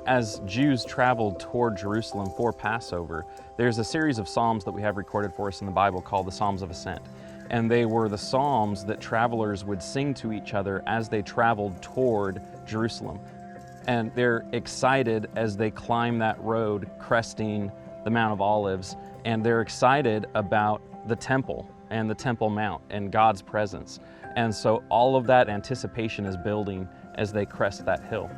As Jews traveled toward Jerusalem for Passover, there's a series of psalms that we have recorded for us in the Bible called the Psalms of Ascent. And they were the psalms that travelers would sing to each other as they traveled toward Jerusalem. And they're excited as they climb that road, cresting the Mount of Olives, and they're excited about the temple and the Temple Mount and God's presence. And so all of that anticipation is building as they crest that hill.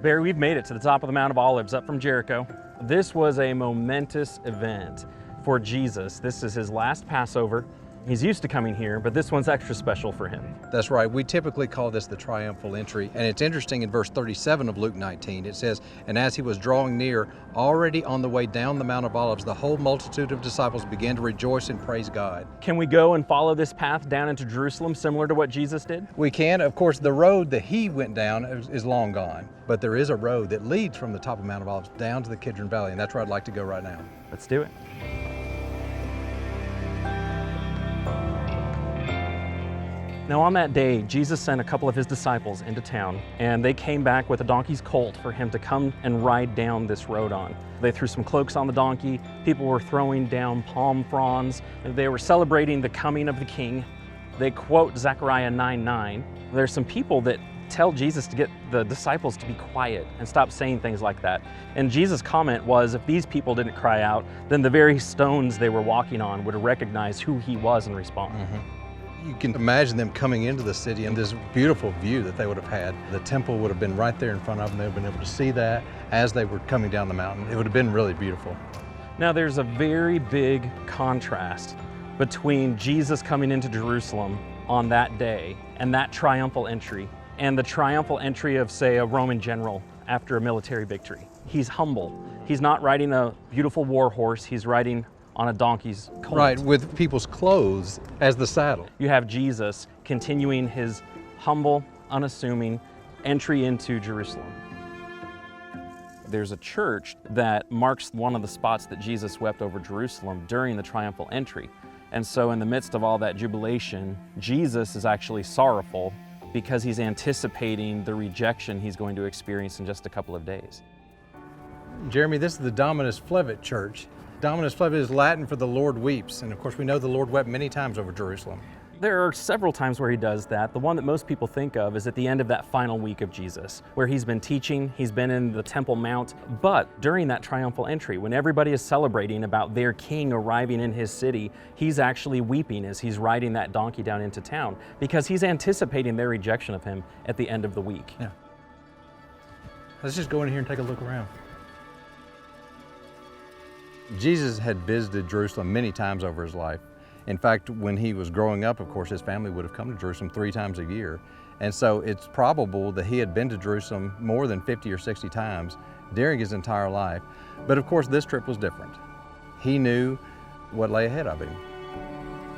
Barry, we've made it to the top of the Mount of Olives, up from Jericho. This was a momentous event for Jesus. This is his last Passover. He's used to coming here, but this one's extra special for him. That's right. We typically call this the triumphal entry. And it's interesting, in verse 37 of Luke 19, it says, "And as he was drawing near, already on the way down the Mount of Olives, the whole multitude of disciples began to rejoice and praise God." Can we go and follow this path down into Jerusalem, similar to what Jesus did? We can. Of course, the road that he went down is long gone, but there is a road that leads from the top of Mount of Olives down to the Kidron Valley, and that's where I'd like to go right now. Let's do it. Now on that day, Jesus sent a couple of his disciples into town, and they came back with a donkey's colt for him to come and ride down this road on. They threw some cloaks on the donkey, people were throwing down palm fronds, they were celebrating the coming of the king. They quote Zechariah 9:9. There's some people that tell Jesus to get the disciples to be quiet and stop saying things like that. And Jesus' comment was, if these people didn't cry out, then the very stones they were walking on would recognize who he was and respond. You can imagine them coming into the city and this beautiful view that they would have had. The temple would have been right there in front of them. They would have been able to see that as they were coming down the mountain. It would have been really beautiful. Now there's a very big contrast between Jesus coming into Jerusalem on that day and that triumphal entry, and the triumphal entry of, say, a Roman general after a military victory. He's humble. He's not riding a beautiful war horse, he's riding on a donkey's colt. Right, with people's clothes as the saddle. You have Jesus continuing his humble, unassuming entry into Jerusalem. There's a church that marks one of the spots that Jesus wept over Jerusalem during the triumphal entry. And so in the midst of all that jubilation, Jesus is actually sorrowful because he's anticipating the rejection he's going to experience in just a couple of days. Jeremy, this is the Dominus Flevit Church. Dominus Flevit is Latin for the Lord weeps, and of course we know the Lord wept many times over Jerusalem. There are several times where he does that. The one that most people think of is at the end of that final week of Jesus, where he's been teaching, he's been in the Temple Mount, but during that triumphal entry, when everybody is celebrating about their king arriving in his city, he's actually weeping as he's riding that donkey down into town, because he's anticipating their rejection of him at the end of the week. Yeah. Let's just go in here and take a look around. Jesus had visited Jerusalem many times over his life. In fact, when he was growing up, of course, his family would have come to Jerusalem 3 times a year. And so it's probable that he had been to Jerusalem more than 50 or 60 times during his entire life. But of course, this trip was different. He knew what lay ahead of him,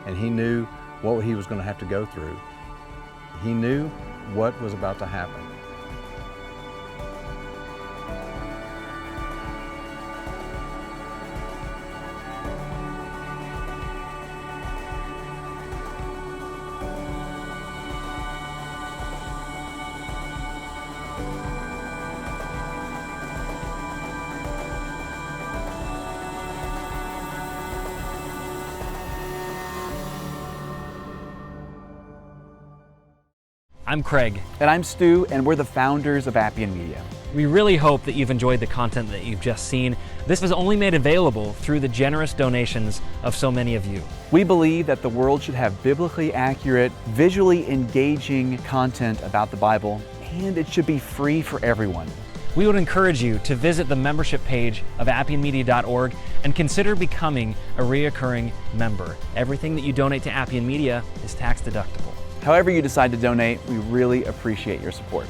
and he knew what he was going to have to go through. He knew what was about to happen. I'm Craig. And I'm Stu, and we're the founders of Appian Media. We really hope that you've enjoyed the content that you've just seen. This was only made available through the generous donations of so many of you. We believe that the world should have biblically accurate, visually engaging content about the Bible, and it should be free for everyone. We would encourage you to visit the membership page of appianmedia.org and consider becoming a reoccurring member. Everything that you donate to Appian Media is tax deductible. However you decide to donate, we really appreciate your support.